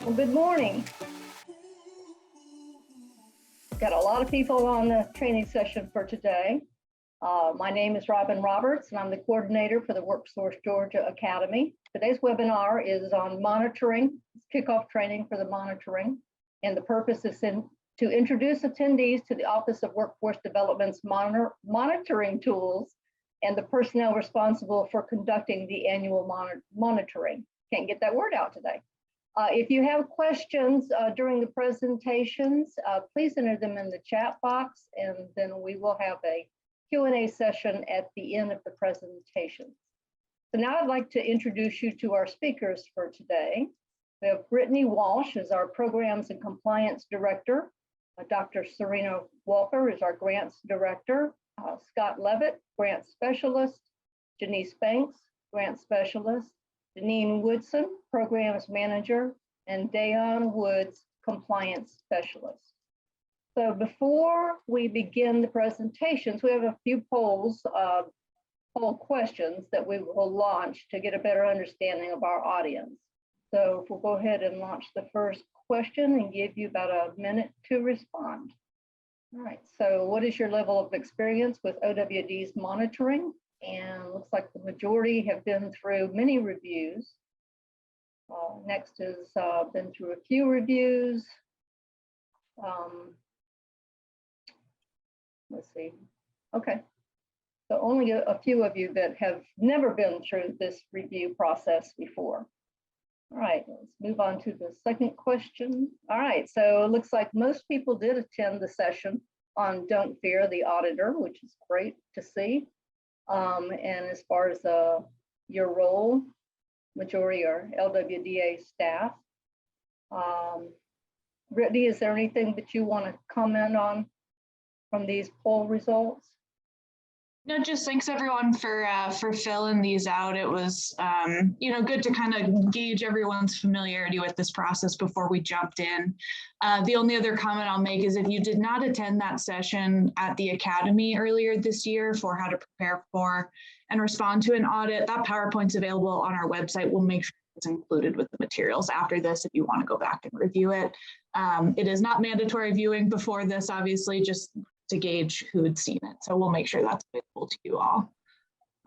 Well, good morning. Got a lot of people on the training session for today. My name is Robin Roberts, and I'm the coordinator for the WorkSource Georgia Academy. Today's webinar is on monitoring, kickoff training for the monitoring, and the purpose is to introduce attendees to the Office of Workforce Development's monitoring tools and the personnel responsible for conducting the annual monitoring. Can't get that word out today. If you have questions during the presentations, please enter them in the chat box, and then we will have a Q&A session at the end of the presentation. So now I'd like to introduce you to our speakers for today. We have Brittany Walsh as our Programs and Compliance Director. Dr. Serena Walker is our Grants Director. Scott Levitt, Grant Specialist. Janice Banks, Grant Specialist. Janine Woodson, Programs Manager, and Dayon Woods, Compliance Specialist. So before we begin the presentations, we have a few poll questions that we will launch to get a better understanding of our audience. So if we'll go ahead and launch the first question and give you about a minute to respond. All right, so what is your level of experience with OWD's monitoring? And looks like the majority have been through many reviews. Next is been through a few reviews. Let's see. Okay. So only a few of you that have never been through this review process before. All right, let's move on to the second question. All right, so it looks like most people did attend the session on Don't Fear the Auditor, which is great to see. And as far as your role, majority are LWDA staff. Brittany, is there anything that you want to comment on from these poll results? No, just thanks everyone for filling these out. It was good to kind of gauge everyone's familiarity with this process before we jumped in. The only other comment I'll make is if you did not attend that session at the Academy earlier this year for how to prepare for and respond to an audit, that PowerPoint's available on our website. We'll make sure it's included with the materials after this if you want to go back and review it. It is not mandatory viewing before this, obviously, just to gauge who had seen it. So we'll make sure that's available to you all.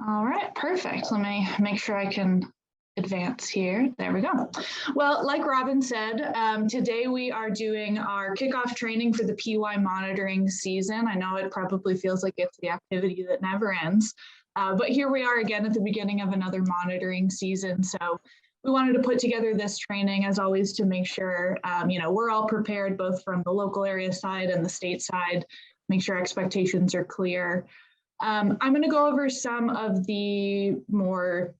All right, perfect. Let me make sure I can advance here. There we go. Well, like Robin said, today we are doing our kickoff training for the PY monitoring season. I know it probably feels like it's the activity that never ends, but here we are again at the beginning of another monitoring season. So we wanted to put together this training, as always, to make sure we're all prepared, both from the local area side and the state side, make sure expectations are clear. I'm going to go over some of the more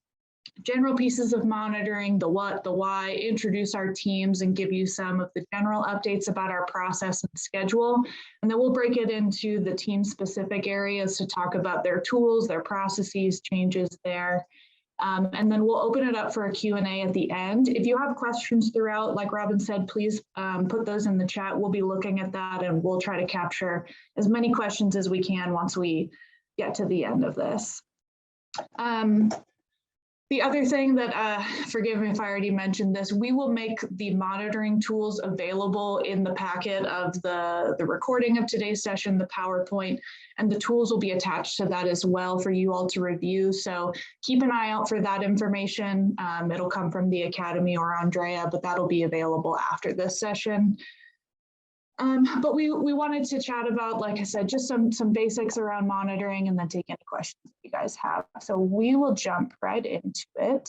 general pieces of monitoring, the what, the why, introduce our teams, and give you some of the general updates about our process and schedule. And then we'll break it into the team-specific areas to talk about their tools, their processes, changes there. And then we'll open it up for a Q&A at the end. If you have questions throughout, like Robin said, please put those in the chat. We'll be looking at that, and we'll try to capture as many questions as we can once we get to the end of this. The other thing that, forgive me if I already mentioned this, we will make the monitoring tools available in the packet of the recording of today's session, the PowerPoint, and the tools will be attached to that as well for you all to review. So keep an eye out for that information. It'll come from the Academy or Andrea, but that'll be available after this session. But we wanted to chat about, like I said, just some basics around monitoring and then take any questions that you guys have. So we will jump right into it.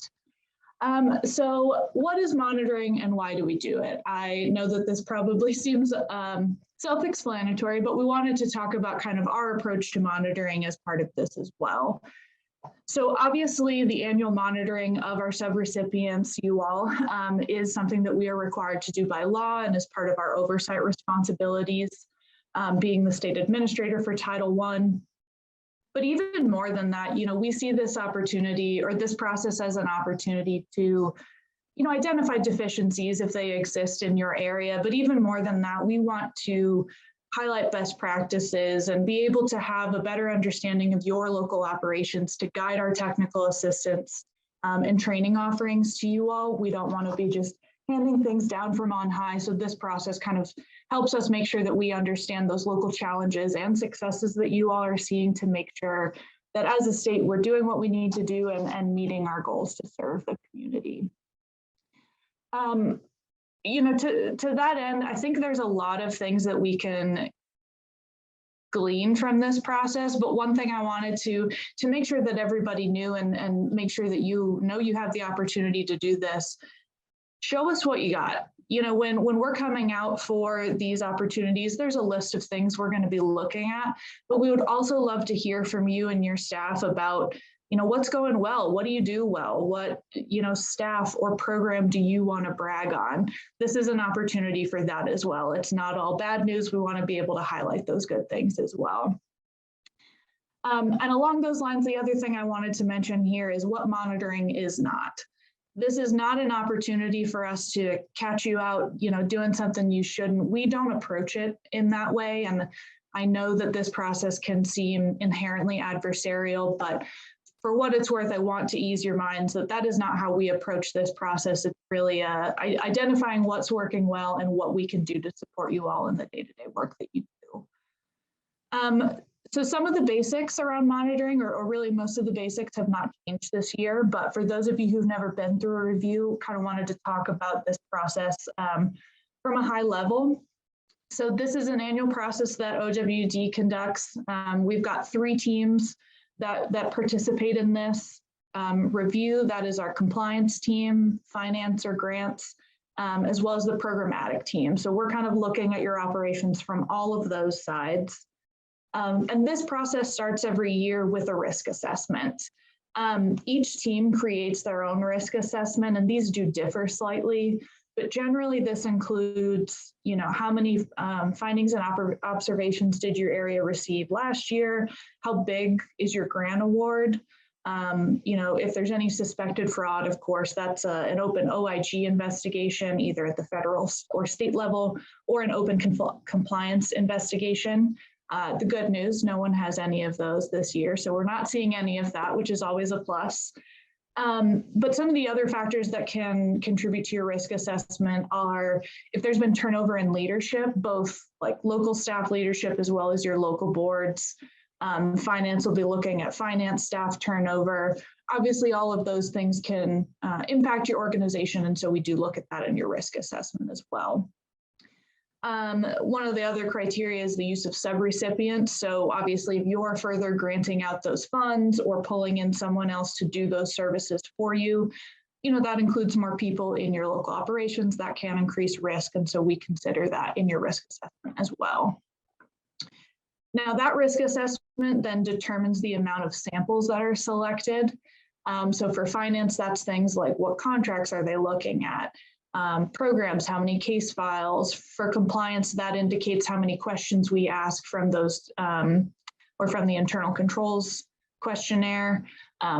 So what is monitoring and why do we do it? I know that this probably seems self-explanatory, but we wanted to talk about kind of our approach to monitoring as part of this as well. So obviously the annual monitoring of our subrecipients, you all, is something that we are required to do by law and as part of our oversight responsibilities, being the state administrator for Title I. But even more than that, we see this opportunity or this process as an opportunity to, identify deficiencies if they exist in your area. But even more than that, we want to highlight best practices and be able to have a better understanding of your local operations to guide our technical assistance and training offerings to you all. We don't want to be just handing things down from on high. So this process kind of helps us make sure that we understand those local challenges and successes that you all are seeing to make sure that as a state, we're doing what we need to do and meeting our goals to serve the community. You know, to that end, I think there's a lot of things that we can glean from this process, but one thing I wanted to make sure that everybody knew and make sure that you know you have the opportunity to do this. Show us what you got. You know, when we're coming out for these opportunities, there's a list of things we're going to be looking at, but we would also love to hear from you and your staff about, you know, what's going well, what do you do well, what, you know, staff or program do you want to brag on? This is an opportunity for that as well. It's not all bad news. We want to be able to highlight those good things as well. And along those lines, the other thing I wanted to mention here is what monitoring is not. This is not an opportunity for us to catch you out, you know, doing something you shouldn't. We don't approach it in that way. And I know that this process can seem inherently adversarial, but for what it's worth, I want to ease your minds that that is not how we approach this process. It's really identifying what's working well and what we can do to support you all in the day-to-day work that you do. So some of the basics around monitoring, or really most of the basics, have not changed this year, but for those of you who've never been through a review, kind of wanted to talk about this process from a high level. So this is an annual process that OWD conducts. We've got 3 teams that participate in this review. That is our compliance team, finance or grants, as well as the programmatic team. So we're kind of looking at your operations from all of those sides. And this process starts every year with a risk assessment. Each team creates their own risk assessment, and these do differ slightly, but generally this includes, you know, how many findings and observations did your area receive last year? How big is your grant award? You know, if there's any suspected fraud, of course, that's an open OIG investigation, either at the federal or state level, or an open compliance investigation. The good news, no one has any of those this year, so we're not seeing any of that, which is always a plus. But some of the other factors that can contribute to your risk assessment are if there's been turnover in leadership, both like local staff leadership as well as your local boards. Finance will be looking at finance staff turnover. Obviously, all of those things can impact your organization, and so we do look at that in your risk assessment as well. One of the other criteria is the use of subrecipients. So obviously, if you're further granting out those funds or pulling in someone else to do those services for you, you know, that includes more people in your local operations. That can increase risk. And so we consider that in your risk assessment as well. Now, that risk assessment then determines the amount of samples that are selected. So for finance, that's things like what contracts are they looking at? Programs, how many case files. For compliance, that indicates how many questions we ask from those or from the internal controls questionnaire.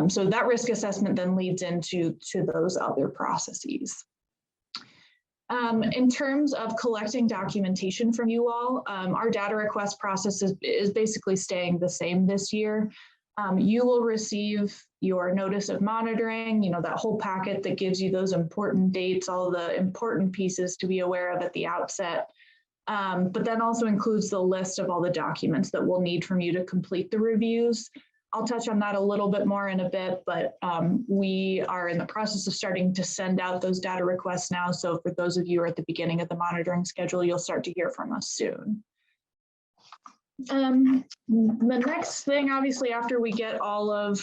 So that risk assessment then leads into those other processes. In terms of collecting documentation from you all, our data request process is basically staying the same this year. You will receive your notice of monitoring, you know, that whole packet that gives you those important dates, all the important pieces to be aware of at the outset, but then also includes the list of all the documents that we'll need from you to complete the reviews. I'll touch on that a little bit more in a bit, but we are in the process of starting to send out those data requests now. So for those of you who are at the beginning of the monitoring schedule, you'll start to hear from us soon. The next thing, obviously, after we get all of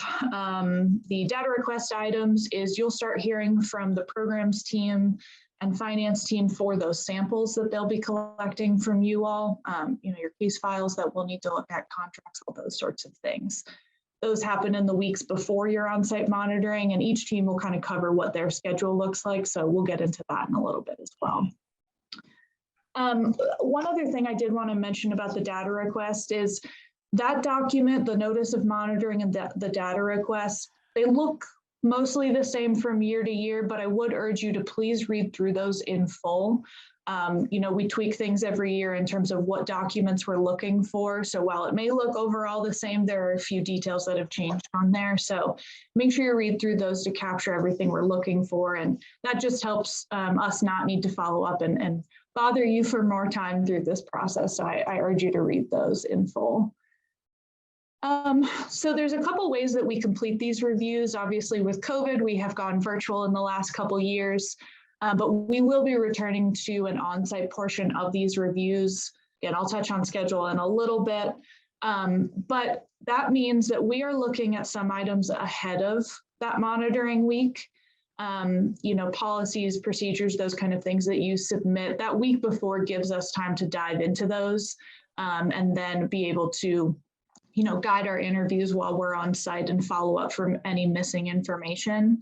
the data request items is you'll start hearing from the programs team and finance team for those samples that they'll be collecting from you all, you know, your case files that we'll need to look at, contracts, all those sorts of things. Those happen in the weeks before your on-site monitoring, and each team will kind of cover what their schedule looks like. So we'll get into that in a little bit as well. One other thing I did want to mention about the data request is that document, the notice of monitoring and the data request, they look mostly the same from year to year, but I would urge you to please read through those in full. We tweak things every year in terms of what documents we're looking for. So while it may look overall the same, there are a few details that have changed on there. So make sure you read through those to capture everything we're looking for. And that just helps us not need to follow up and bother you for more time through this process. So I urge you to read those in full. So there's a couple ways that we complete these reviews. Obviously with COVID, we have gone virtual in the last couple years. But we will be returning to an on-site portion of these reviews. Again, I'll touch on schedule in a little bit, but that means that we are looking at some items ahead of that monitoring week. Policies, procedures, those kind of things that you submit that week before gives us time to dive into those and then be able to, guide our interviews while we're on site and follow up from any missing information.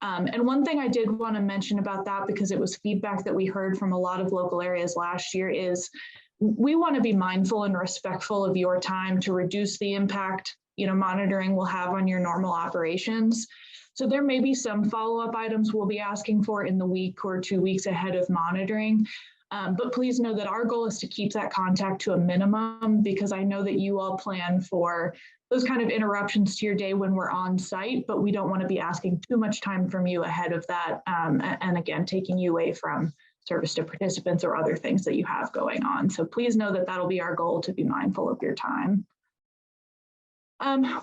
And one thing I did want to mention about that, because it was feedback that we heard from a lot of local areas last year, is we want to be mindful and respectful of your time to reduce the impact, monitoring will have on your normal operations. So there may be some follow-up items we'll be asking for in the week or 2 weeks ahead of monitoring. But please know that our goal is to keep that contact to a minimum, because I know that you all plan for those kind of interruptions to your day when we're on site, but we don't want to be asking too much time from you ahead of that. And again, taking you away from service to participants or other things that you have going on. So please know that that'll be our goal, to be mindful of your time.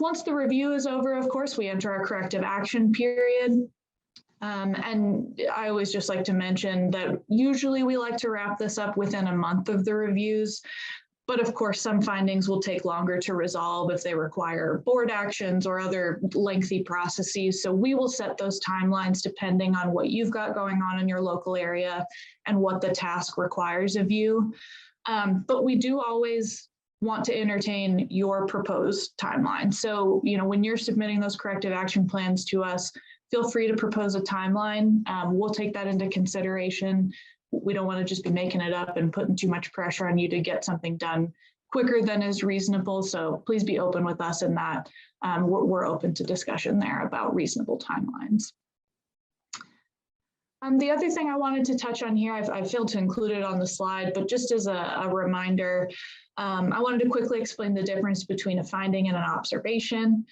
Once the review is over, of course, we enter our corrective action period. And I always just like to mention that usually we like to wrap this up within a month of the reviews. But of course, some findings will take longer to resolve if they require board actions or other lengthy processes. So we will set those timelines depending on what you've got going on in your local area and what the task requires of you. But we do always want to entertain your proposed timeline. So, when you're submitting those corrective action plans to us, feel free to propose a timeline. We'll take that into consideration. We don't want to just be making it up and putting too much pressure on you to get something done quicker than is reasonable. So please be open with us in that. We're open to discussion there about reasonable timelines. The other thing I wanted to touch on here, I failed to include it on the slide, but just as a reminder, I wanted to quickly explain the difference between a finding and an observation.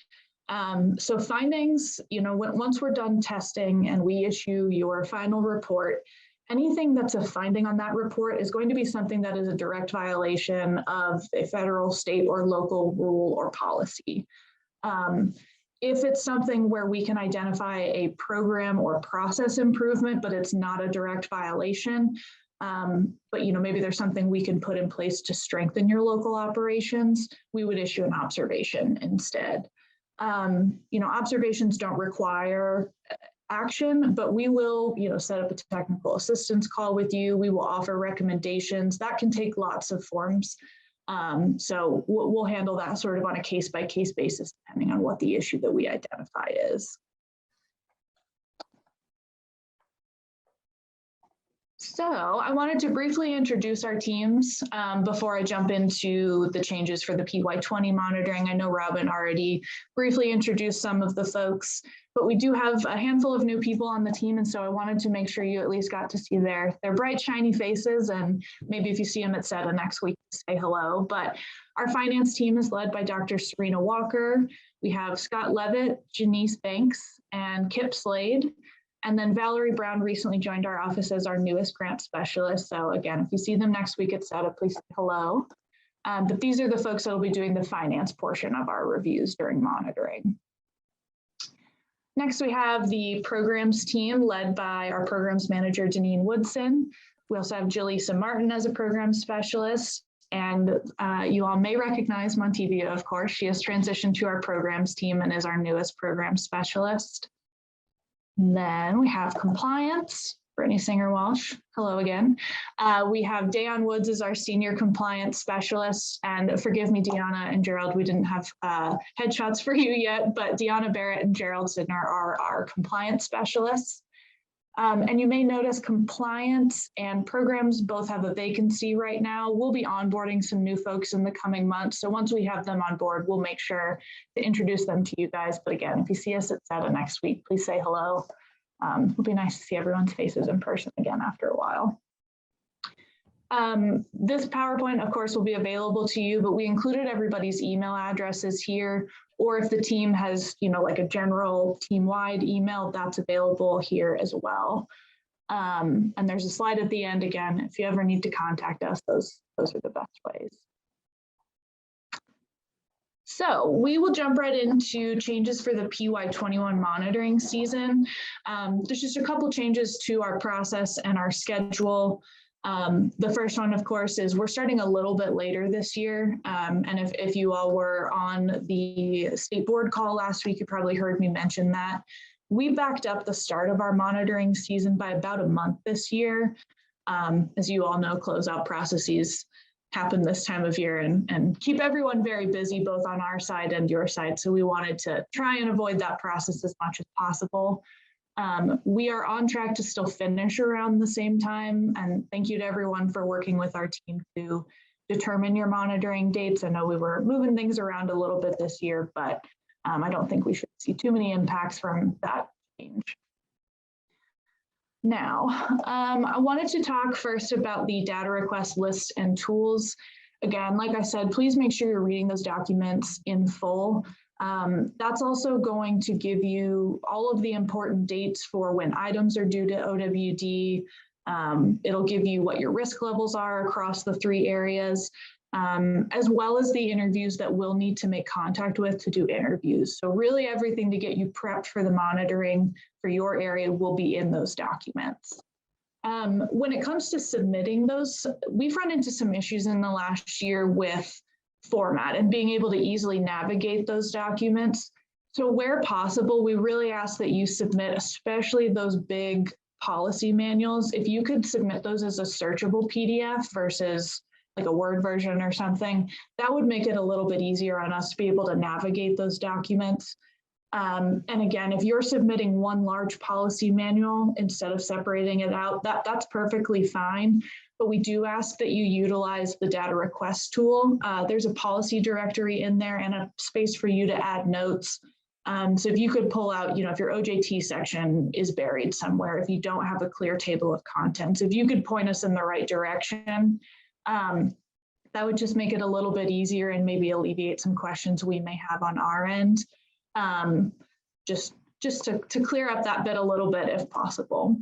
So findings, once we're done testing and we issue your final report, anything that's a finding on that report is going to be something that is a direct violation of a federal, state, or local rule or policy. If it's something where we can identify a program or process improvement, but it's not a direct violation, but maybe there's something we can put in place to strengthen your local operations, we would issue an observation instead. Observations don't require action, but we will, set up a technical assistance call with you. We will offer recommendations. That can take lots of forms. So we'll handle that sort of on a case-by-case basis, depending on what the issue that we identify is. So I wanted to briefly introduce our teams before I jump into the changes for the PY20 monitoring. I know Robin already briefly introduced some of the folks, but we do have a handful of new people on the team. And so I wanted to make sure you at least got to see their bright, shiny faces. And maybe if you see them at SETA next week, say hello. But our finance team is led by Dr. Serena Walker. We have Scott Levitt, Janice Banks, and Kip Slade. And then Valerie Brown recently joined our office as our newest grant specialist. So again, if you see them next week at SETA, please say hello. But these are the folks that will be doing the finance portion of our reviews during monitoring. Next, we have the programs team led by our programs manager, Deneen Woodson. We also have Jaleesa Martin as a program specialist. And you all may recognize Montevia, of course. She has transitioned to our programs team and is our newest program specialist. And then we have compliance, Brittany Singer-Walsh. Hello again. We have Dayon Woods as our senior compliance specialist. And forgive me, Deanna and Gerald, we didn't have headshots for you yet, but Deanna Barrett and Gerald Sidner are our compliance specialists. And you may notice compliance and programs both have a vacancy right now. We'll be onboarding some new folks in the coming months. So once we have them on board, we'll make sure to introduce them to you guys. But again, if you see us at SETA next week, please say hello. It'll be nice to see everyone's faces in person again after a while. This PowerPoint, of course, will be available to you, but we included everybody's email addresses here, or if the team has, like a general team-wide email, that's available here as well. And there's a slide at the end again. If you ever need to contact us, those are the best ways. So we will jump right into changes for the PY21 monitoring season. There's just a couple changes to our process and our schedule. The first one, of course, is we're starting a little bit later this year. And if you all were on the state board call last week, you probably heard me mention that. We backed up the start of our monitoring season by about a month this year. As you all know, closeout processes happen this time of year and keep everyone very busy, both on our side and your side. So we wanted to try and avoid that process as much as possible. We are on track to still finish around the same time. And thank you to everyone for working with our team to determine your monitoring dates. I know we were moving things around a little bit this year, but I don't think we should see too many impacts from that change. Now, I wanted to talk first about the data request list and tools. Again, like I said, please make sure you're reading those documents in full. That's also going to give you all of the important dates for when items are due to OWD. It'll give you what your risk levels are across the 3 areas, as well as the interviews that we'll need to make contact with to do interviews. So really everything to get you prepped for the monitoring for your area will be in those documents. When it comes to submitting those, we've run into some issues in the last year with format and being able to easily navigate those documents. So where possible, we really ask that you submit, especially those big policy manuals, if you could submit those as a searchable PDF versus like a Word version or something, that would make it a little bit easier on us to be able to navigate those documents. And again, if you're submitting one large policy manual instead of separating it out, that's perfectly fine. But we do ask that you utilize the data request tool. There's a policy directory in there and a space for you to add notes. So if you could pull out, if your OJT section is buried somewhere, if you don't have a clear table of contents, if you could point us in the right direction, that would just make it a little bit easier and maybe alleviate some questions we may have on our end. Just to clear up that bit a little bit if possible.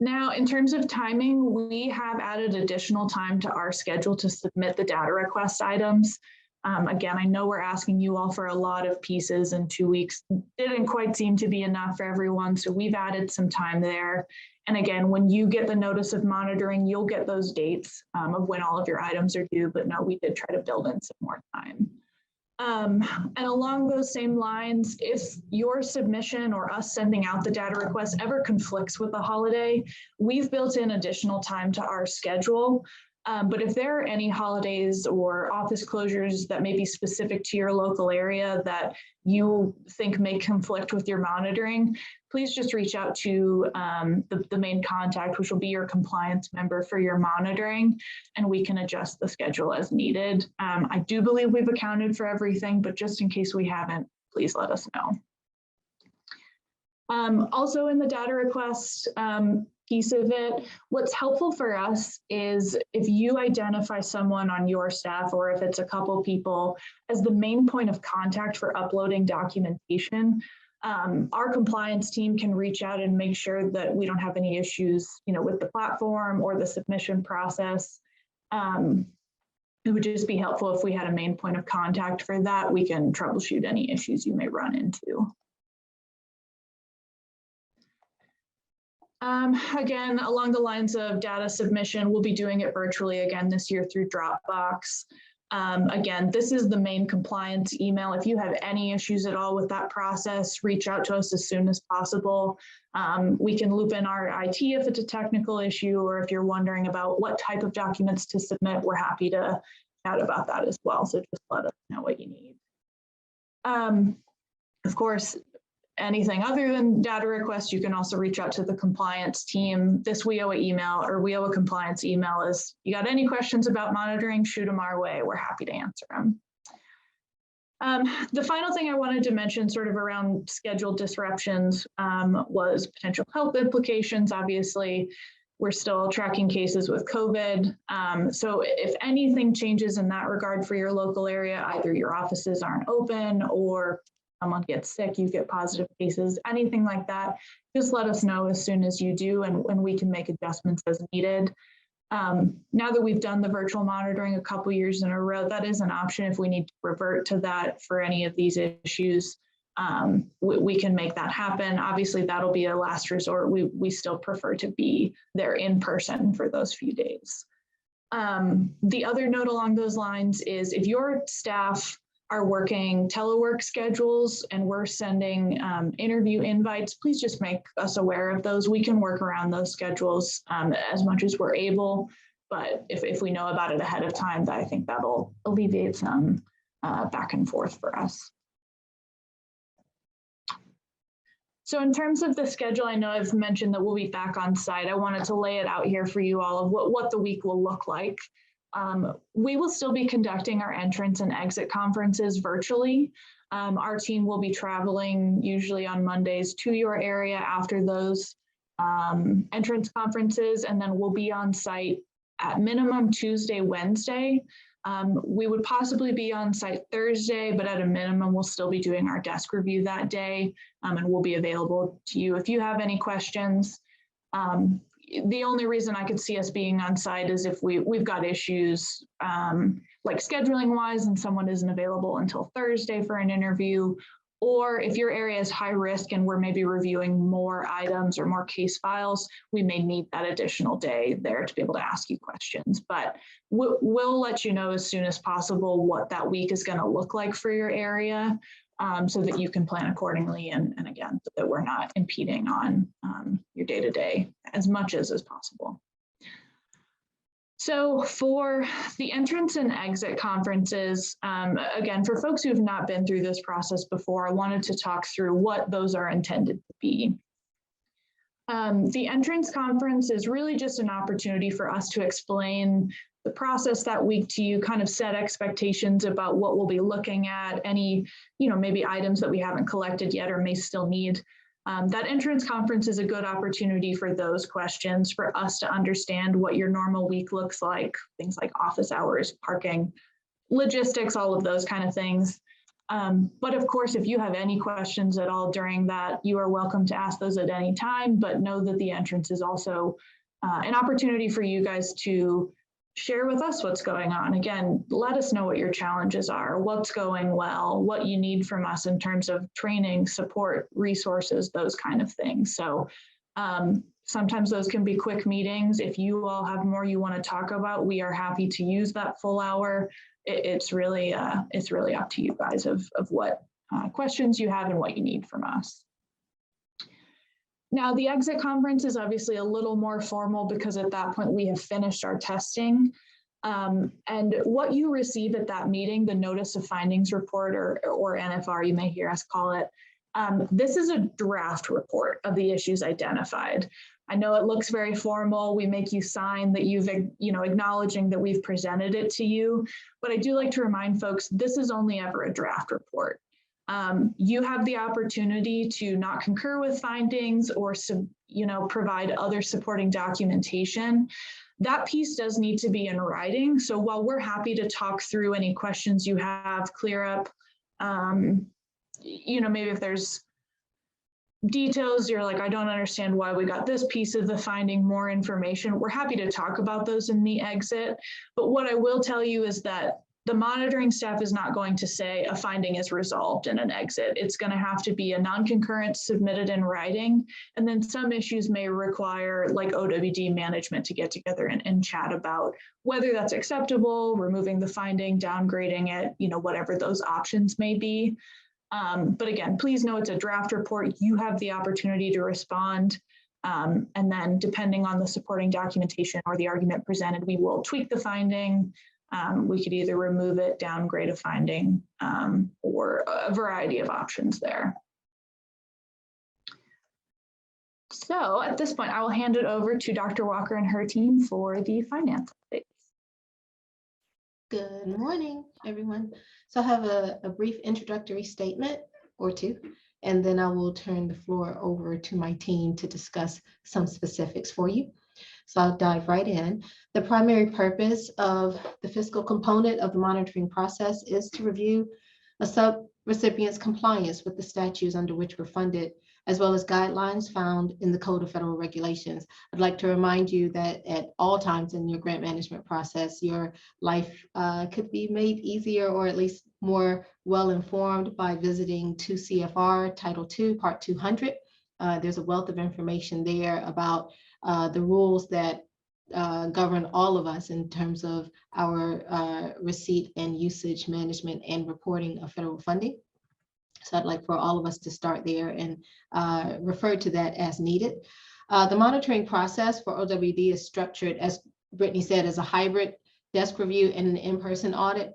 Now, in terms of timing, we have added additional time to our schedule to submit the data request items. Again, I know we're asking you all for a lot of pieces, and 2 weeks didn't quite seem to be enough for everyone, so we've added some time there. And again, when you get the notice of monitoring, you'll get those dates of when all of your items are due, but no, we did try to build in some more time. And along those same lines, if your submission or us sending out the data request ever conflicts with the holiday, we've built in additional time to our schedule. But if there are any holidays or office closures that may be specific to your local area that you think may conflict with your monitoring, please just reach out to the main contact, which will be your compliance member for your monitoring, and we can adjust the schedule as needed. I do believe we've accounted for everything, but just in case we haven't, please let us know. Also in the data request piece of it, what's helpful for us is if you identify someone on your staff, or if it's a couple people, as the main point of contact for uploading documentation, our compliance team can reach out and make sure that we don't have any issues, with the platform or the submission process. It would just be helpful if we had a main point of contact for that. We can troubleshoot any issues you may run into. Again, along the lines of data submission, we'll be doing it virtually again this year through Dropbox. Again, this is the main compliance email. If you have any issues at all with that process, reach out to us as soon as possible. We can loop in our IT if it's a technical issue, or if you're wondering about what type of documents to submit, we're happy to chat about that as well. So just let us know what you need. Of course, anything other than data requests, you can also reach out to the compliance team. This WIOA email or WIOA compliance email is, you got any questions about monitoring, shoot them our way. We're happy to answer them. The final thing I wanted to mention sort of around scheduled disruptions was potential health implications. Obviously, we're still tracking cases with COVID. So if anything changes in that regard for your local area, either your offices aren't open or someone gets sick, you get positive cases, anything like that, just let us know as soon as you do, and we can make adjustments as needed. Now that we've done the virtual monitoring a couple years in a row, that is an option if we need to revert to that for any of these issues. We can make that happen. Obviously, that'll be a last resort. We still prefer to be there in person for those few days. The other note along those lines is if your staff are working telework schedules and we're sending interview invites, please just make us aware of those. We can work around those schedules as much as we're able, but if we know about it ahead of time, I think that'll alleviate some back and forth for us. So in terms of the schedule, I know I've mentioned that we'll be back on site. I wanted to lay it out here for you all of what the week will look like. We will still be conducting our entrance and exit conferences virtually. Our team will be traveling usually on Mondays to your area after those entrance conferences, and then we'll be on site at minimum Tuesday, Wednesday. We would possibly be on site Thursday, but at a minimum, we'll still be doing our desk review that day, and we'll be available to you if you have any questions. The only reason I could see us being on site is if we've got issues like scheduling wise and someone isn't available until Thursday for an interview, or if your area is high risk and we're maybe reviewing more items or more case files, we may need that additional day there to be able to ask you questions. But we'll let you know as soon as possible what that week is going to look like for your area, so that you can plan accordingly, and again, so that we're not impeding on your day-to-day as much as possible. So for the entrance and exit conferences, again, for folks who have not been through this process before, I wanted to talk through what those are intended to be. The entrance conference is really just an opportunity for us to explain the process that week to you, kind of set expectations about what we'll be looking at, any, maybe items that we haven't collected yet or may still need. That entrance conference is a good opportunity for those questions, for us to understand what your normal week looks like, things like office hours, parking, logistics, all of those kind of things. But of course, if you have any questions at all during that, you are welcome to ask those at any time, but know that the entrance is also an opportunity for you guys to share with us what's going on. Again, let us know what your challenges are, what's going well, what you need from us in terms of training, support, resources, those kind of things. So sometimes those can be quick meetings. If you all have more you want to talk about, we are happy to use that full hour. It's really up to you guys of what questions you have and what you need from us. Now, the exit conference is obviously a little more formal because at that point we have finished our testing. And what you receive at that meeting, the Notice of Findings Report, or NFR, you may hear us call it, this is a draft report of the issues identified. I know it looks very formal. We make you sign that you've, acknowledging that we've presented it to you. But I do like to remind folks, this is only ever a draft report. You have the opportunity to not concur with findings or, provide other supporting documentation. That piece does need to be in writing. So while we're happy to talk through any questions you have, clear up, maybe if there's details, you're like, I don't understand why we got this piece of the finding, more information, we're happy to talk about those in the exit. But what I will tell you is that the monitoring staff is not going to say a finding is resolved in an exit. It's going to have to be a non-concurrence submitted in writing. And then some issues may require like OWD management to get together and chat about whether that's acceptable, removing the finding, downgrading it, whatever those options may be. But again, please know it's a draft report. You have the opportunity to respond. And then depending on the supporting documentation or the argument presented, we will tweak the finding. We could either remove it, downgrade a finding, or a variety of options there. So at this point, I will hand it over to Dr. Walker and her team for the finance updates. Good morning, everyone. So I have a brief introductory statement or two, and then I will turn the floor over to my team to discuss some specifics for you. So I'll dive right in. The primary purpose of the fiscal component of the monitoring process is to review a sub-recipient's compliance with the statutes under which we're funded, as well as guidelines found in the Code of Federal Regulations. I'd like to remind you that at all times in your grant management process, your life could be made easier or at least more well-informed by visiting 2 CFR Title II, Part 200. There's a wealth of information there about the rules that govern all of us in terms of our receipt and usage management and reporting of federal funding. So I'd like for all of us to start there and refer to that as needed. The monitoring process for OWD is structured, as Brittany said, as a hybrid desk review and an in-person audit.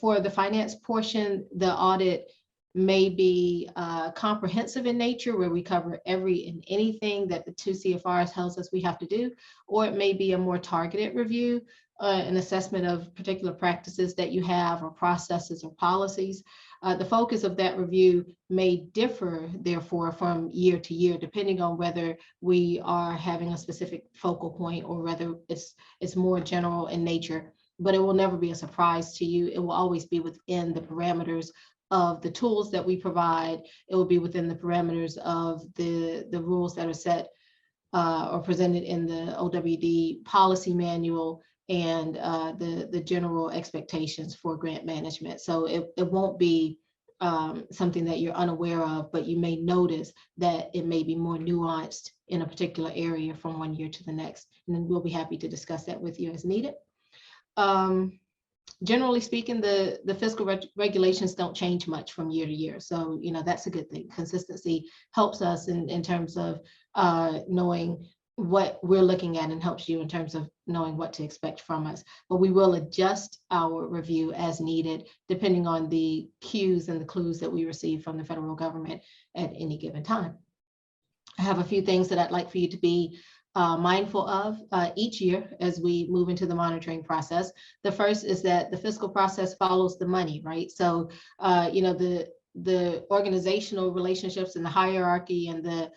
For the finance portion, the audit may be comprehensive in nature, where we cover every and anything that the 2 CFRs tells us we have to do, or it may be a more targeted review, an assessment of particular practices that you have or processes or policies. The focus of that review may differ, therefore, from year to year, depending on whether we are having a specific focal point or whether it's more general in nature. But it will never be a surprise to you. It will always be within the parameters of the tools that we provide. It will be within the parameters of the rules that are set or presented in the OWD policy manual and the general expectations for grant management. So it won't be something that you're unaware of, but you may notice that it may be more nuanced in a particular area from one year to the next. And then we'll be happy to discuss that with you as needed. Generally speaking, the fiscal regulations don't change much from year to year. So, that's a good thing. Consistency helps us in terms of knowing what we're looking at and helps you in terms of knowing what to expect from us. But we will adjust our review as needed, depending on the cues and the clues that we receive from the federal government at any given time. I have a few things that I'd like for you to be mindful of each year as we move into the monitoring process. The first is that the fiscal process follows the money, right? So, the organizational relationships and the hierarchy and the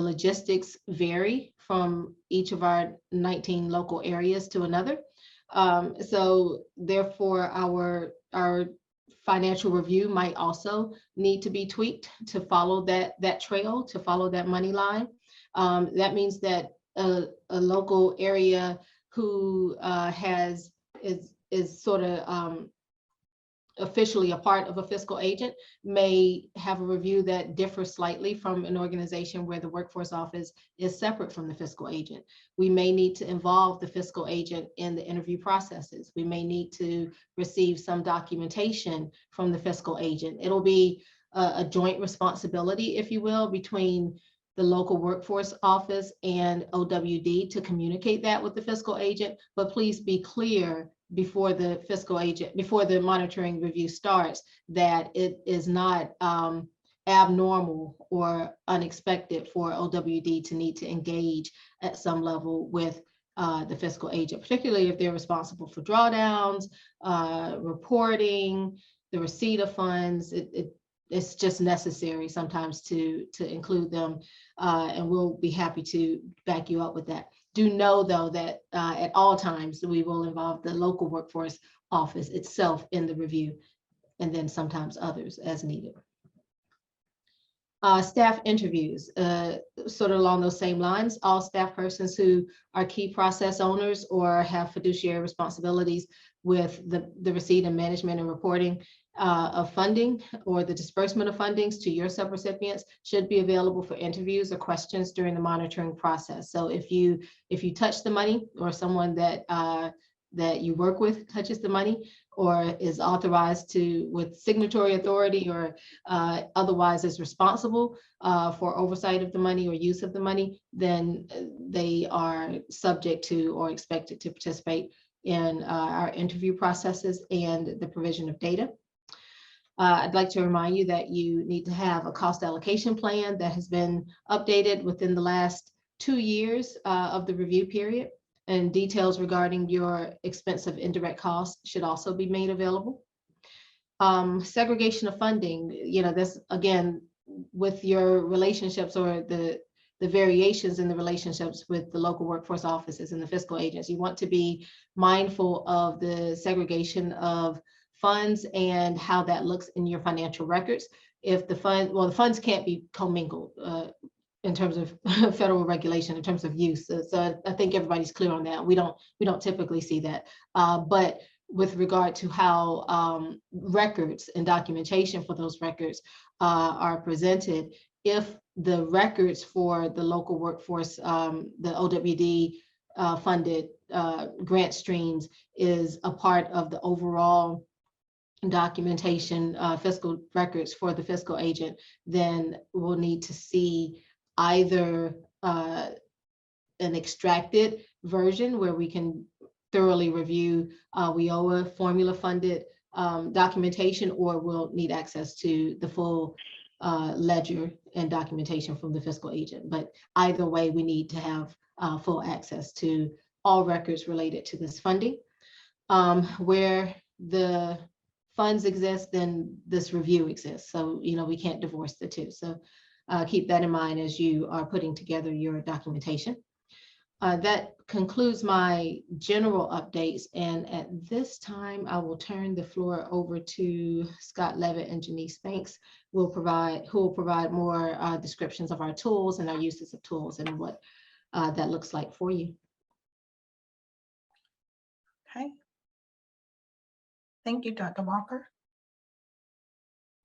logistics vary from each of our 19 local areas to another. So therefore, our financial review might also need to be tweaked to follow that trail, to follow that money line. That means that a local area who is sort of officially a part of a fiscal agent may have a review that differs slightly from an organization where the workforce office is separate from the fiscal agent. We may need to involve the fiscal agent in the interview processes. We may need to receive some documentation from the fiscal agent. It'll be a joint responsibility, if you will, between the local workforce office and OWD to communicate that with the fiscal agent. But please be clear before the monitoring review starts, that it is not abnormal or unexpected for OWD to need to engage at some level with the fiscal agent, particularly if they're responsible for drawdowns, reporting, the receipt of funds. It's just necessary sometimes to include them, and we'll be happy to back you up with that. Do know, though, that at all times we will involve the local workforce office itself in the review, and then sometimes others as needed. Staff interviews, sort of along those same lines. All staff persons who are key process owners or have fiduciary responsibilities with the receipt and management and reporting of funding or the disbursement of fundings to your subrecipients should be available for interviews or questions during the monitoring process. So if you touch the money, or someone that you work with touches the money or is authorized to with signatory authority or otherwise is responsible for oversight of the money or use of the money, then they are subject to or expected to participate in our interview processes and the provision of data. I'd like to remind you that you need to have a cost allocation plan that has been updated within the last 2 years of the review period, and details regarding your expense of indirect costs should also be made available. Segregation of funding, this again, with your relationships or the variations in the relationships with the local workforce offices and the fiscal agents, you want to be mindful of the segregation of funds and how that looks in your financial records. If the funds can't be commingled in terms of federal regulation, in terms of use. So I think everybody's clear on that. We don't typically see that, but with regard to how records and documentation for those records are presented, if the records for the local workforce, the OWD funded grant streams is a part of the overall documentation, fiscal records for the fiscal agent, then we'll need to see either an extracted version where we can thoroughly review WIOA formula funded documentation, or we'll need access to the full ledger and documentation from the fiscal agent. But either way, we need to have full access to all records related to this funding. Where the funds exist, then this review exists. So, we can't divorce the two. So keep that in mind as you are putting together your documentation. That concludes my general updates. And at this time, I will turn the floor over to Scott Levitt and Janice Banks, who will provide more descriptions of our tools and our uses of tools and what that looks like for you. Okay. Thank you, Dr. Walker.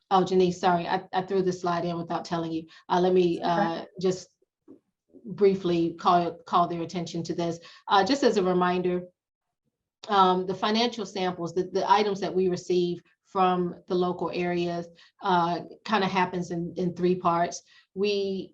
Oh, Janice, sorry, I threw the slide in without telling you. Let me just briefly call their attention to this. Just as a reminder, the financial samples, the items that we receive from the local areas kind of happens in 3 parts. We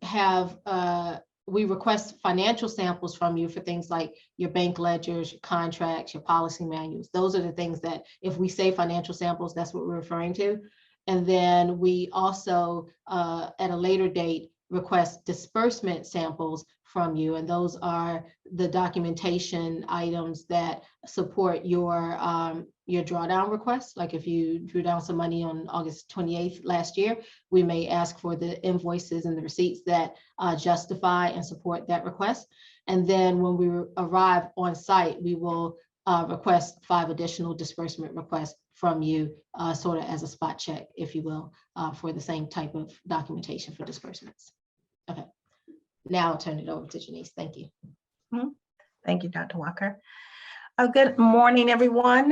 request financial samples from you for things like your bank ledgers, your contracts, your policy manuals. Those are the things that if we say financial samples, that's what we're referring to. And then we also, at a later date, request disbursement samples from you. And those are the documentation items that support your drawdown requests. Like if you drew down some money on August 28th last year, we may ask for the invoices and the receipts that justify and support that request. And then when we arrive on site, we will request 5 additional disbursement requests from you, sort of as a spot check, if you will, for the same type of documentation for disbursements. Okay, now I'll turn it over to Janice. Thank you. Thank you, Dr. Walker. Good morning, everyone.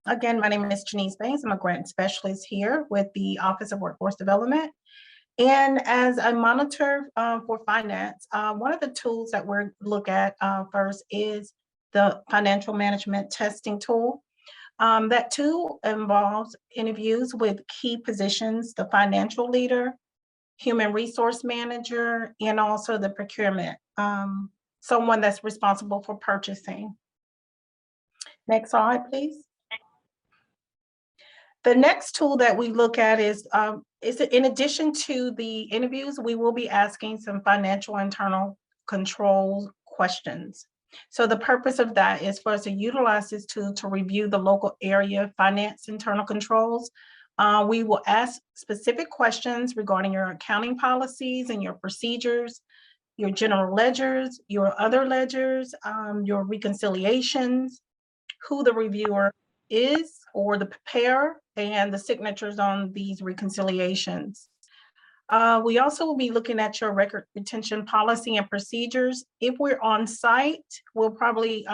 Again, my name is Janice Banks. I'm a grant specialist here with the Office of Workforce Development. And as a monitor for finance, one of the tools that we're look at first is the financial management testing tool. That tool involves interviews with key positions, the financial leader, human resource manager, and also the procurement, someone that's responsible for purchasing. Next slide, please. The next tool that we look at is in addition to the interviews, we will be asking some financial internal control questions. So the purpose of that is for us to utilize this tool to review the local area finance internal controls. We will ask specific questions regarding your accounting policies and your procedures, your general ledgers, your other ledgers, your reconciliations, who the reviewer is or the preparer, and the signatures on these reconciliations. We also will be looking at your record retention policy and procedures. If we're on site, we'll probably,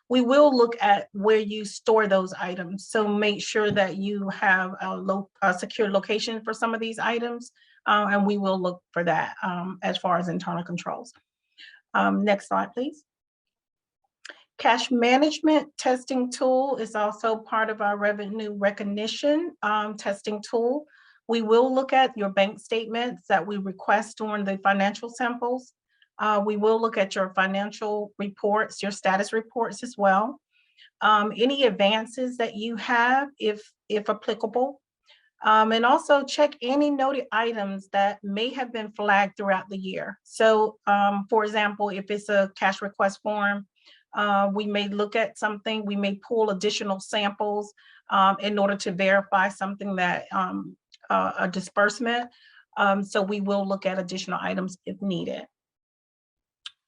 we will look at where you store those items. So make sure that you have a secure location for some of these items, and we will look for that as far as internal controls. Next slide, please. Cash management testing tool is also part of our revenue recognition testing tool. We will look at your bank statements that we request during the financial samples. We will look at your financial reports, your status reports as well. Any advances that you have, if if applicable. And also check any noted items that may have been flagged throughout the year. So for example, if it's a cash request form, we may look at something, we may pull additional samples in order to verify something that a disbursement. So we will look at additional items if needed.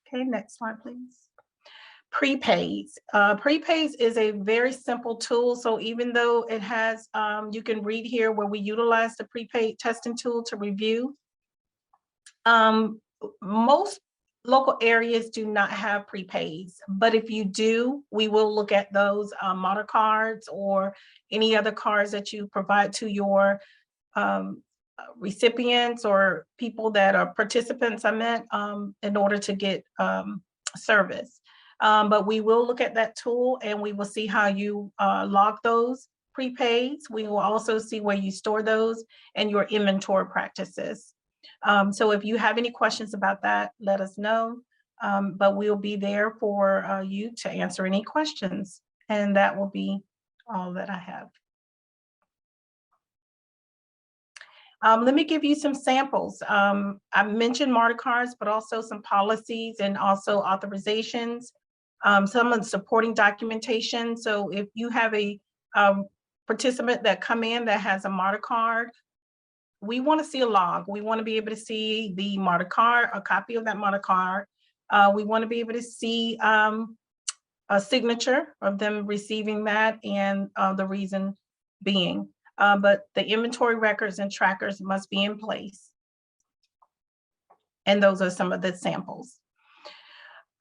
Okay, next slide, please. Prepaids. Prepaids is a very simple tool. So even though it has, you can read here where we utilize the prepaid testing tool to review. Most local areas do not have prepaids, but if you do, we will look at those model cards or any other cards that you provide to your recipients or people that are participants, I meant, in order to get service. But we will look at that tool and we will see how you log those prepaids. We will also see where you store those and your inventory practices. So if you have any questions about that, let us know. But we'll be there for you to answer any questions. And that will be all that I have. Let me give you some samples. I mentioned MARTA cards, but also some policies and also authorizations, some of the supporting documentation. So if you have a participant that come in that has a MARTA card, we want to see a log. We want to be able to see the MARTA card, a copy of that MARTA card. We want to be able to see a signature of them receiving that and the reason being. But the inventory records and trackers must be in place. And those are some of the samples.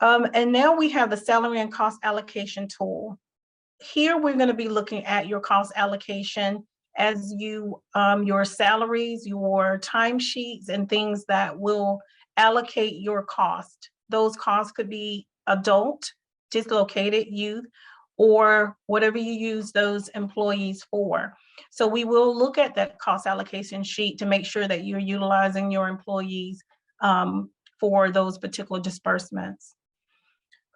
And now we have the salary and cost allocation tool. Here we're going to be looking at your cost allocation as you, your salaries, your timesheets, and things that will allocate your cost. Those costs could be adult, dislocated, youth, or whatever you use those employees for. So we will look at that cost allocation sheet to make sure that you're utilizing your employees for those particular disbursements.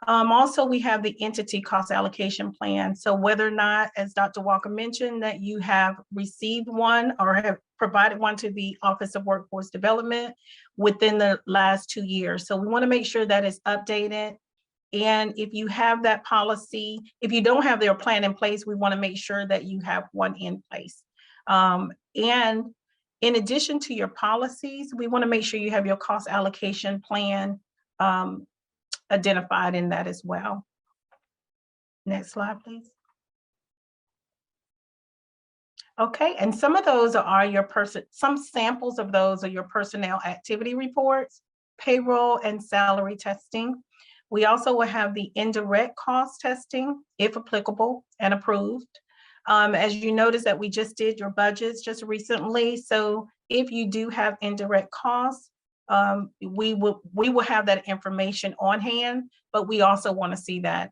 Also, we have the entity cost allocation plan. So whether or not, as Dr. Walker mentioned, that you have received one or have provided one to the Office of Workforce Development within the last 2 years. So we want to make sure that it's updated. And if you have that policy, if you don't have their plan in place, we want to make sure that you have one in place. And in addition to your policies, we want to make sure you have your cost allocation plan identified in that as well. Next slide, please. Okay, and some of those are your some samples of those are your personnel activity reports, payroll and salary testing. We also will have the indirect cost testing, if applicable and approved. As you notice that we just did your budgets just recently. So if you do have indirect costs, we will have that information on hand, but we also want to see that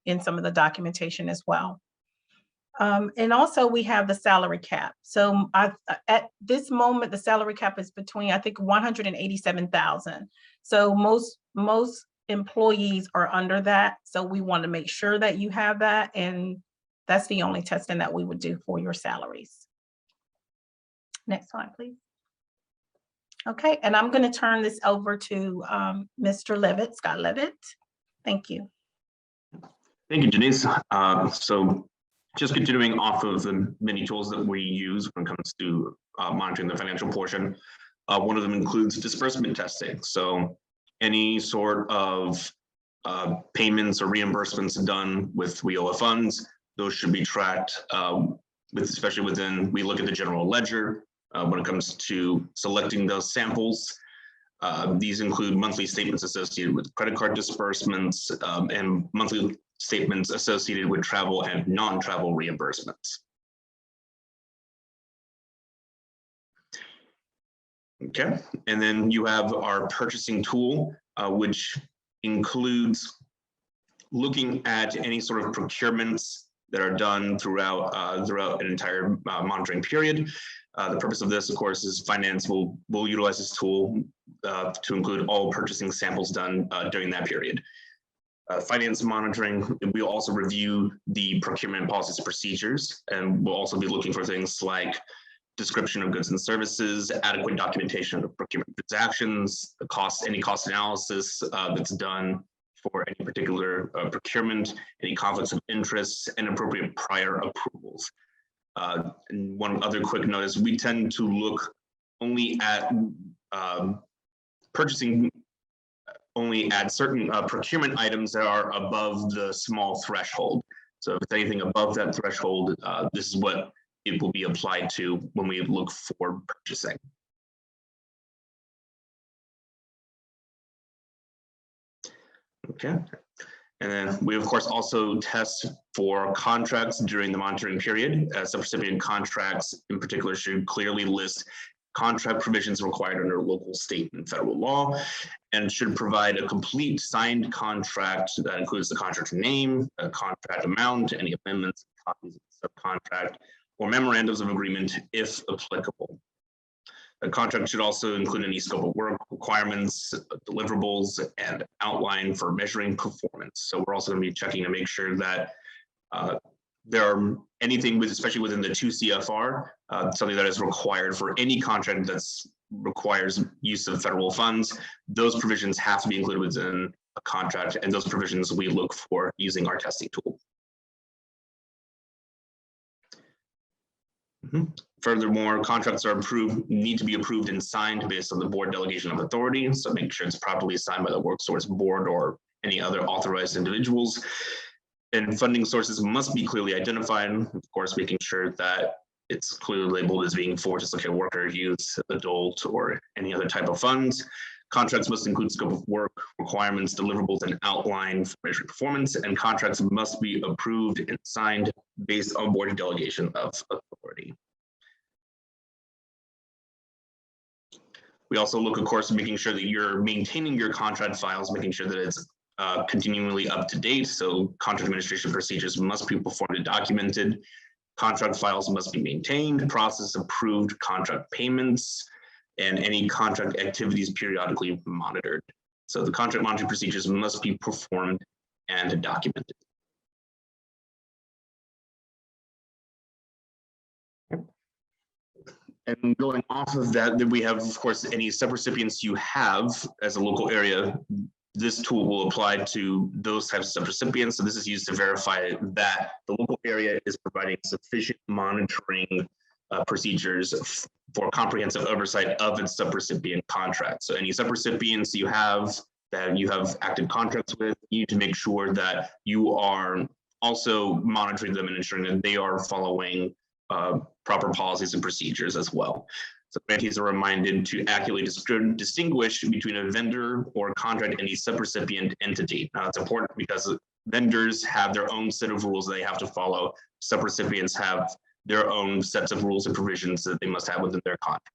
in some of the documentation as well. And also we have the salary cap. So at this moment, the salary cap is between, I think, 187,000. So most employees are under that. So we want to make sure that you have that. And that's the only testing that we would do for your salaries. Next slide, please. Okay, and I'm going to turn this over to Mr. Levitt, Scott Levitt. Thank you. Thank you, Denise. So just continuing off of the many tools that we use when it comes to monitoring the financial portion, one of them includes disbursement testing. So any sort of payments or reimbursements done with WIOA funds, those should be tracked, especially within, we look at the general ledger when it comes to selecting those samples. These include monthly statements associated with credit card disbursements and monthly statements associated with travel and non-travel reimbursements. Okay, and then you have our purchasing tool, which includes looking at any sort of procurements that are done throughout an entire monitoring period. The purpose of this, of course, is finance will utilize this tool to include all purchasing samples done during that period. finance monitoring. We'll also review the procurement policies and procedures, and we'll also be looking for things like description of goods and services, adequate documentation of procurement transactions, the cost, any cost analysis that's done for any particular procurement, any conflicts of interest, and appropriate prior approvals. And one other quick note is we tend to look only at purchasing only at certain procurement items that are above the small threshold. So if it's anything above that threshold, this is what it will be applied to when we look for purchasing. Okay. And then we, of course, also test for contracts during the monitoring period. Subrecipient contracts in particular should clearly list contract provisions required under local, state, and federal law, and should provide a complete signed contract that includes the contractor name, a contract amount, any amendments, copies of the subcontract, or memorandums of agreement if applicable. The contract should also include any scope of work requirements, deliverables, and outline for measuring performance. So we're also going to be checking to make sure that there are anything with, especially within the 2 CFR, something that is required for any contract that's requires use of federal funds. Those provisions have to be included within a contract, and those provisions we look for using our testing tool. Furthermore, contracts are need to be approved and signed based on the board delegation of authority. So make sure it's properly signed by the WorkSource board or any other authorized individuals. And funding sources must be clearly identified, of course, making sure that it's clearly labeled as being for just like a worker, youth, adult, or any other type of funds. Contracts must include scope of work, requirements, deliverables, and outline for measuring performance, and contracts must be approved and signed based on board delegation of authority. We also look, of course, making sure that you're maintaining your contract files, making sure that it's continually up to date. So contract administration procedures must be performed and documented. Contract files must be maintained, process approved contract payments, and any contract activities periodically monitored. So the contract monitoring procedures must be performed and documented. And going off of that, then we have, of course, any subrecipients you have as a local area. This tool will apply to those types of subrecipients. So this is used to verify that the local area is providing sufficient monitoring procedures for comprehensive oversight of its subrecipient contract. So any subrecipients you have that you have active contracts with, you need to make sure that you are also monitoring them and ensuring that they are following proper policies and procedures as well. So grantees are reminded to accurately distinguish between a vendor or contract and a subrecipient entity. Now, it's important because vendors have their own set of rules they have to follow. Subrecipients have their own sets of rules and provisions that they must have within their contract.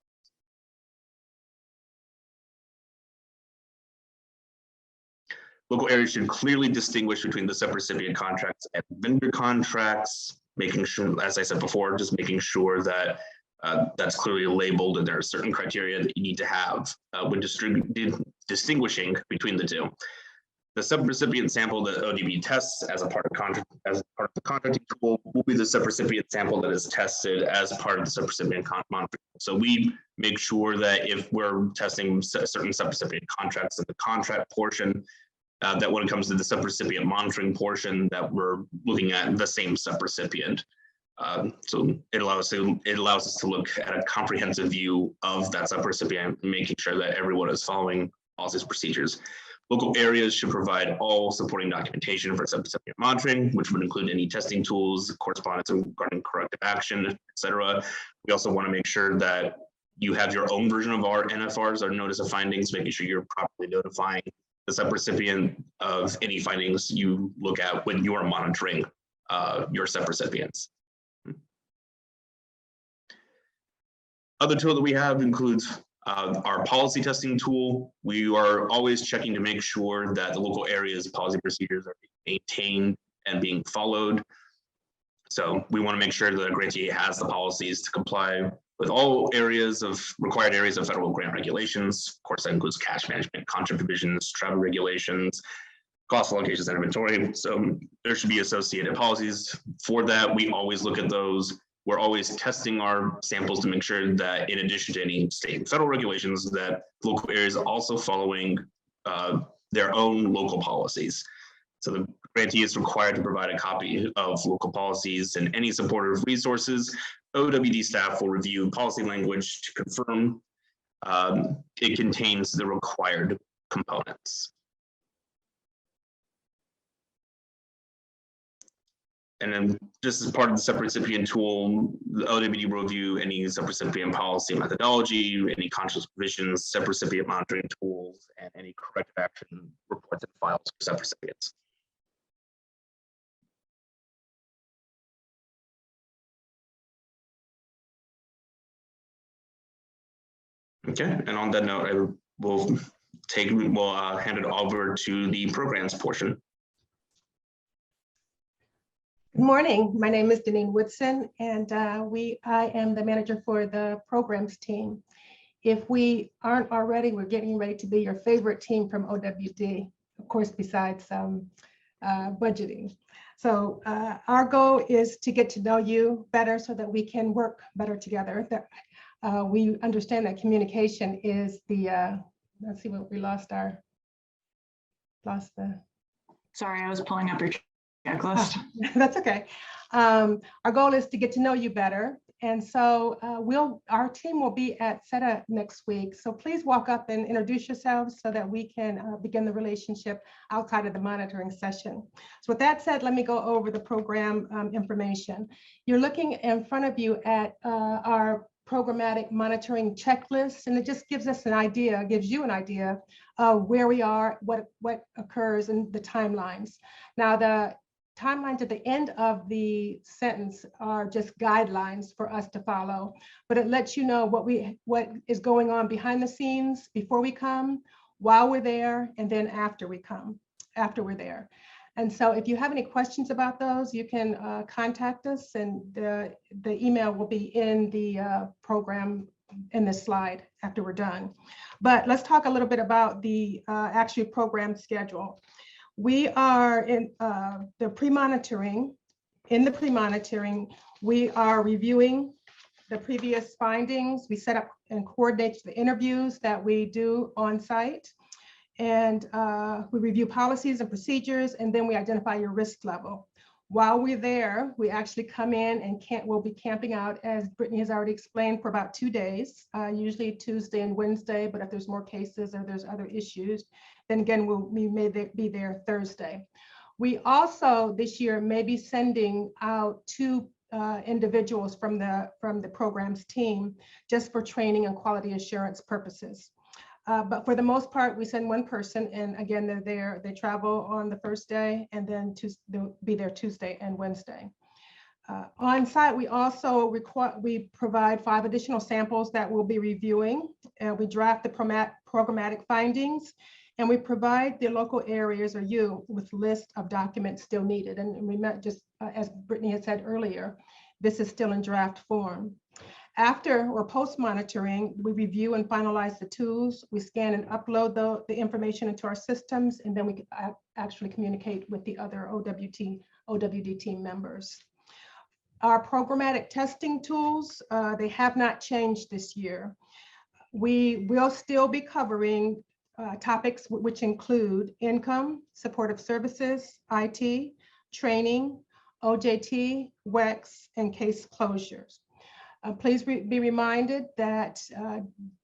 Local areas should clearly distinguish between the subrecipient contracts and vendor contracts, making sure, as I said before, just making sure that that's clearly labeled and there are certain criteria that you need to have when distinguishing between the two. The subrecipient sample that ODB tests as a part of the contracting tool will be the subrecipient sample that is tested as part of the subrecipient monitoring. So we make sure that if we're testing certain subrecipient contracts in the contract portion, that when it comes to the subrecipient monitoring portion, that we're looking at the same subrecipient. So it allows us to look at a comprehensive view of that subrecipient, making sure that everyone is following policies and procedures. Local areas should provide all supporting documentation for subrecipient monitoring, which would include any testing tools, correspondence regarding corrective action, etc. We also want to make sure that you have your own version of our NFRs, our notice of findings, making sure you're properly notifying the subrecipient of any findings you look at when you are monitoring your subrecipients. Other tool that we have includes our policy testing tool. We are always checking to make sure that the local area's policy procedures are being maintained and being followed. So we want to make sure that a grantee has the policies to comply with all required areas of federal grant regulations. Of course, that includes cash management, contract provisions, travel regulations, cost allocations and inventory. So there should be associated policies for that. We always look at those. We're always testing our samples to make sure that in addition to any state and federal regulations, that local areas are also following their own local policies. So the grantee is required to provide a copy of local policies and any supportive resources. OWD staff will review policy language to confirm it contains the required components. And then just as part of the subrecipient tool, the OWD will review any subrecipient policy methodology, any conscious provisions, subrecipient monitoring tools, and any corrective action reports and files for subrecipients. Okay, and on that note, I will hand it over to the programs portion. Good morning. My name is Deneen Woodson, and I am the manager for the programs team. If we aren't already, we're getting ready to be your favorite team from OWD, of course, besides budgeting. So our goal is to get to know you better so that we can work better together. We understand that communication is the, let's see what we lost the. Sorry, I was pulling up your checklist. Oh, that's okay. Our goal is to get to know you better. And so our team will be at SETA next week. So please walk up and introduce yourselves so that we can begin the relationship outside of the monitoring session. So with that said, let me go over the program information. You're looking in front of you at our programmatic monitoring checklist, and it just gives us an idea, gives you an idea of where we are, what occurs, and the timelines. Now, the timelines at the end of the sentence are just guidelines for us to follow, but it lets you know what is going on behind the scenes before we come, while we're there, and then after we're there. And so if you have any questions about those, you can contact us, and the email will be in the program in this slide after we're done. But let's talk a little bit about the actual program schedule. We are in the pre-monitoring. In the pre-monitoring, we are reviewing the previous findings. We set up and coordinate the interviews that we do on site. And we review policies and procedures, and then we identify your risk level. While we're there, we actually come in and we'll be camping out, as Brittany has already explained, for about 2 days, usually Tuesday and Wednesday, but if there's more cases or there's other issues, then again, we may be there Thursday. We also this year may be sending out 2 individuals from the programs team just for training and quality assurance purposes. But for the most part, we send 1 person, and again, they're there. They travel on the first day, and then they'll be there Tuesday and Wednesday. On site, we also provide 5 additional samples that we'll be reviewing. We draft the programmatic findings, and we provide the local areas or you with a list of documents still needed. And we met just as Brittany had said earlier, this is still in draft form. After or post monitoring, we review and finalize the tools. We scan and upload the information into our systems, and then we actually communicate with the other OWD team members. Our programmatic testing tools, they have not changed this year. We will still be covering topics which include income, supportive services, IT, training, OJT, WEX, and case closures. Please be reminded that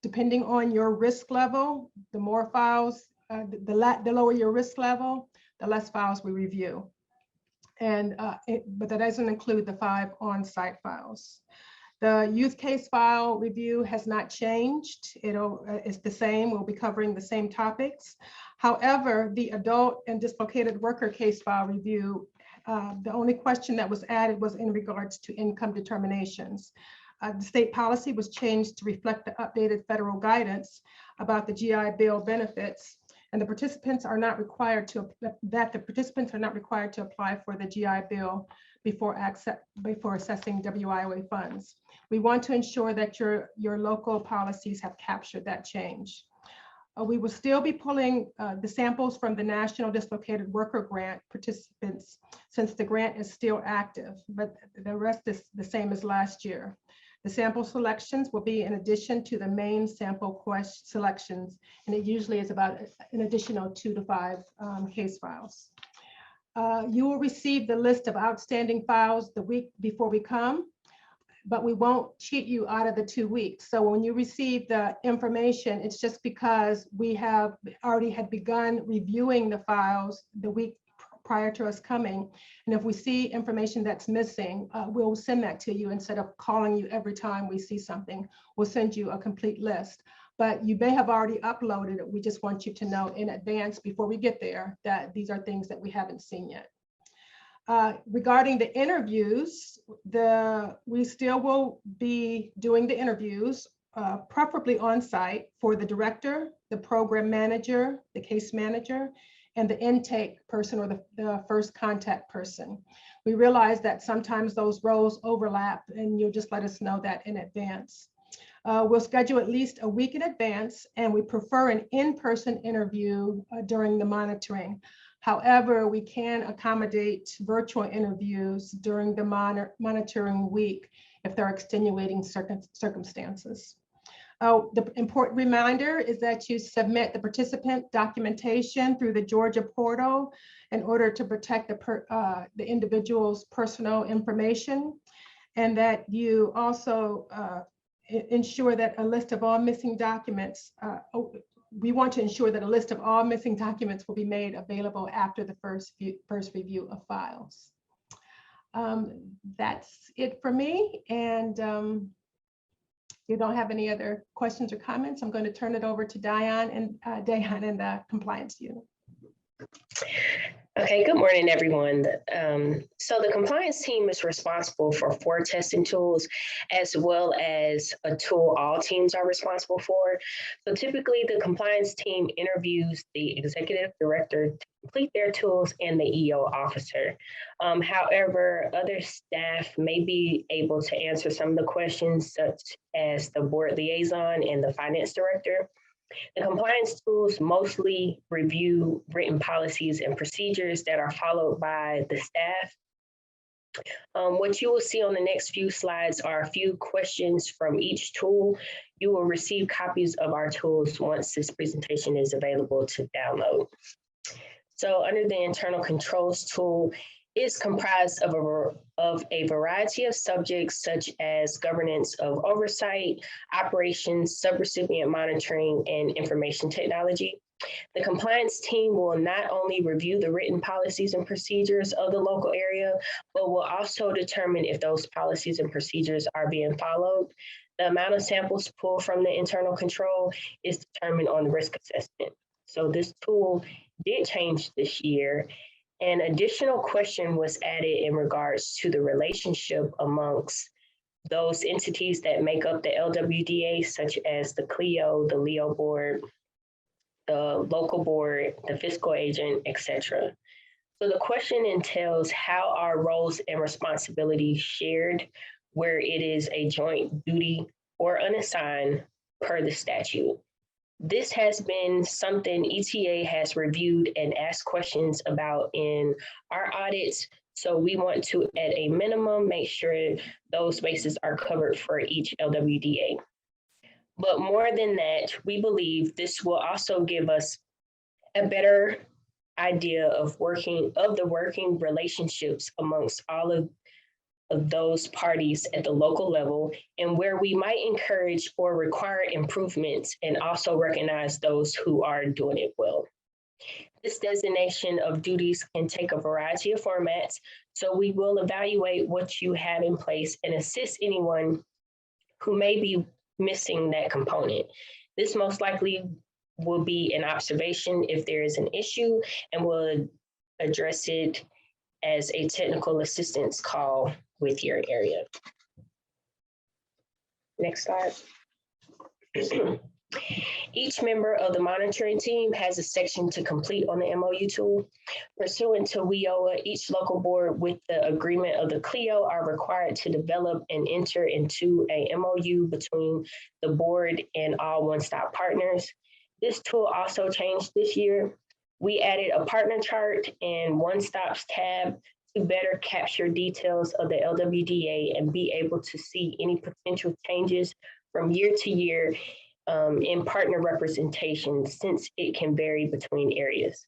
depending on your risk level, the more files, the lower your risk level, the less files we review. And but that doesn't include the 5 on-site files. The youth case file review has not changed. It's the same. We'll be covering the same topics. However, the adult and dislocated worker case file review, the only question that was added was in regards to income determinations. The state policy was changed to reflect the updated federal guidance about the GI Bill benefits, and the participants are not required to apply for the GI Bill before assessing WIOA funds. We want to ensure that your local policies have captured that change. We will still be pulling the samples from the National Dislocated Worker Grant participants since the grant is still active, but the rest is the same as last year. The sample selections will be in addition to the main sample question selections, and it usually is about an additional 2 to 5 case files. You will receive the list of outstanding files the week before we come, but we won't cheat you out of the 2 weeks. So when you receive the information, it's just because we have already had begun reviewing the files the week prior to us coming. And if we see information that's missing, we'll send that to you instead of calling you every time we see something. We'll send you a complete list. But you may have already uploaded it. We just want you to know in advance before we get there that these are things that we haven't seen yet. Regarding the interviews, we still will be doing the interviews, preferably on site for the director, the program manager, the case manager, and the intake person or the first contact person. We realize that sometimes those roles overlap, and you'll just let us know that in advance. We'll schedule at least a week in advance, and we prefer an in-person interview during the monitoring. However, we can accommodate virtual interviews during the monitoring week if there are extenuating circumstances. The important reminder is that you submit the participant documentation through the Georgia portal in order to protect the individual's personal information, and that you also ensure that a list of all missing documents, we want to ensure that a list of all missing documents will be made available after the first review of files. That's it for me. And you don't have any other questions or comments, I'm going to turn it over to Dayan and the compliance unit. Okay, good morning, everyone. So the compliance team is responsible for 4 testing tools, as well as a tool all teams are responsible for. So typically the compliance team interviews the executive director to complete their tools and the EO officer. However, other staff may be able to answer some of the questions, such as the board liaison and the finance director. The compliance tools mostly review written policies and procedures that are followed by the staff. What you will see on the next few slides are a few questions from each tool. You will receive copies of our tools once this presentation is available to download. So under the internal controls tool, is comprised of a variety of subjects such as governance of oversight, operations, subrecipient monitoring, and information technology. The compliance team will not only review the written policies and procedures of the local area, but will also determine if those policies and procedures are being followed. The amount of samples pulled from the internal control is determined on the risk assessment. So this tool did change this year. An additional question was added in regards to the relationship amongst those entities that make up the LWDA, such as the CLEO, the LEO board, the local board, the fiscal agent, etc. So the question entails how are roles and responsibilities shared where it is a joint duty or unassigned per the statute. This has been something ETA has reviewed and asked questions about in our audits. So we want to, at a minimum, make sure those bases are covered for each LWDA. But more than that, we believe this will also give us a better idea of the working relationships amongst all of those parties at the local level, and where we might encourage or require improvements and also recognize those who are doing it well. This designation of duties can take a variety of formats, so we will evaluate what you have in place and assist anyone who may be missing that component. This most likely will be an observation if there is an issue, and we'll address it as a technical assistance call with your area. Next slide. Each member of the monitoring team has a section to complete on the MOU tool. Pursuant to WIOA, each local board with the agreement of the CLEO are required to develop and enter into a MOU between the board and all one-stop partners. This tool also changed this year. We added a partner chart and one stops tab to better capture details of the LWDA and be able to see any potential changes from year to year in partner representation, since it can vary between areas.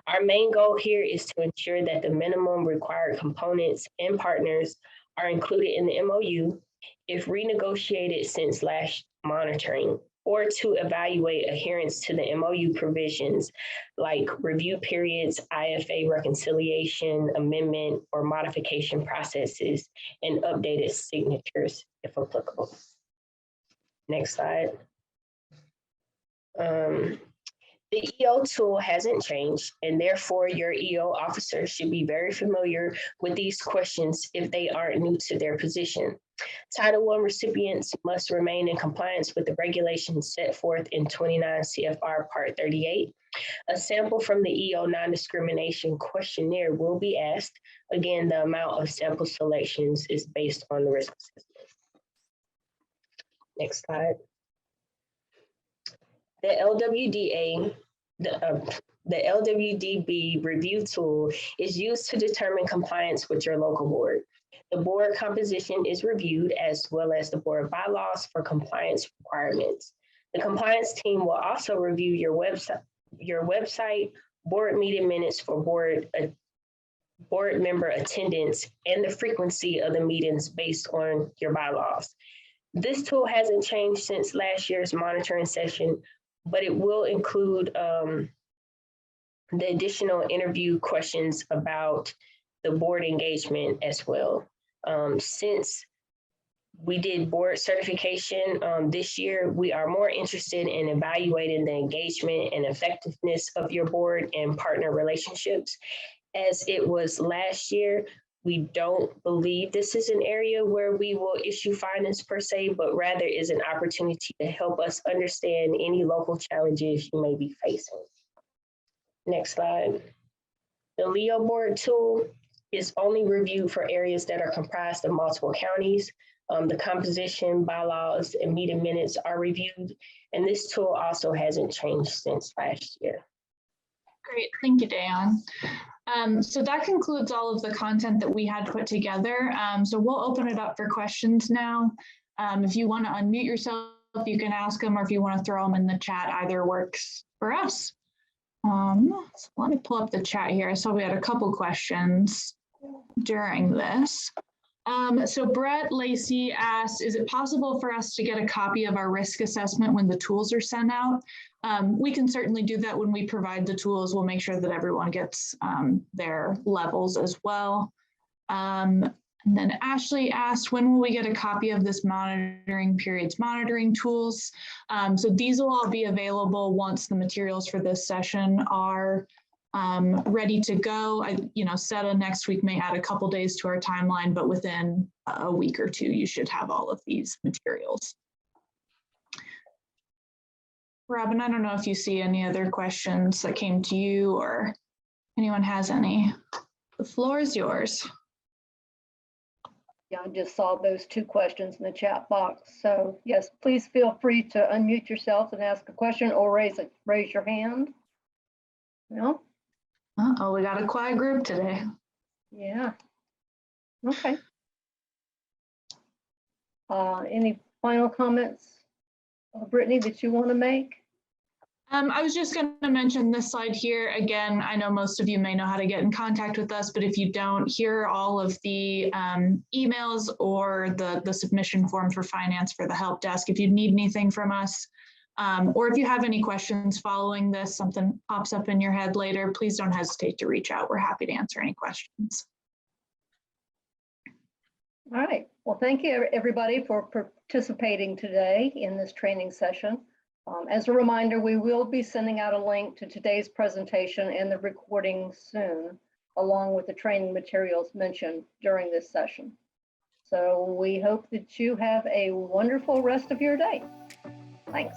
Our main goal here is to ensure that the minimum required components and partners are included in the MOU if renegotiated since last monitoring, or to evaluate adherence to the MOU provisions like review periods, IFA reconciliation, amendment, or modification processes, and updated signatures if applicable. Next slide. The EO tool hasn't changed, and therefore your EO officer should be very familiar with these questions if they aren't new to their position. Title I recipients must remain in compliance with the regulations set forth in 29 CFR Part 38. A sample from the EO non-discrimination questionnaire will be asked. Again, the amount of sample selections is based on the risk assessment. Next slide. The LWDB review tool is used to determine compliance with your local board. The board composition is reviewed, as well as the board bylaws for compliance requirements. The compliance team will also review your website, board meeting minutes for board member attendance, and the frequency of the meetings based on your bylaws. This tool hasn't changed since last year's monitoring session, but it will include the additional interview questions about the board engagement as well. Since we did board certification this year, we are more interested in evaluating the engagement and effectiveness of your board and partner relationships. As it was last year, we don't believe this is an area where we will issue findings per se, but rather is an opportunity to help us understand any local challenges you may be facing. Next slide. The Leo board tool is only reviewed for areas that are comprised of multiple counties. The composition, bylaws, and meeting minutes are reviewed, and this tool also hasn't changed since last year. Great, thank you, Dayon. So that concludes all of the content that we had put together. So we'll open it up for questions now. If you want to unmute yourself, you can ask them, or if you want to throw them in the chat, either works for us. So let me pull up the chat here. I saw we had a couple questions during this. So Brett Lacey asked, is it possible for us to get a copy of our risk assessment when the tools are sent out? We can certainly do that when we provide the tools. We'll make sure that everyone gets their levels as well. And then Ashley asked, when will we get a copy of this monitoring periods monitoring tools? So these will all be available once the materials for this session are ready to go. SETA next week may add a couple days to our timeline, but within a week or two, you should have all of these materials. Robin, I don't know if you see any other questions that came to you or anyone has any. The floor is yours. Yeah, I just saw those two questions in the chat box. So yes, please feel free to unmute yourself and ask a question or raise your hand. No? Uh-oh, we got a quiet group today. Yeah. Okay. Any final comments, Brittany, that you want to make? I was just going to mention this slide here. Again, I know most of you may know how to get in contact with us, but if you don't, here are all of the emails or the submission form for finance for the help desk. If you need anything from us, or if you have any questions following this, something pops up in your head later, please don't hesitate to reach out. We're happy to answer any questions. All right. Well, thank you, everybody, for participating today in this training session. As a reminder, we will be sending out a link to today's presentation and the recording soon, along with the training materials mentioned during this session. So we hope that you have a wonderful rest of your day. Thanks.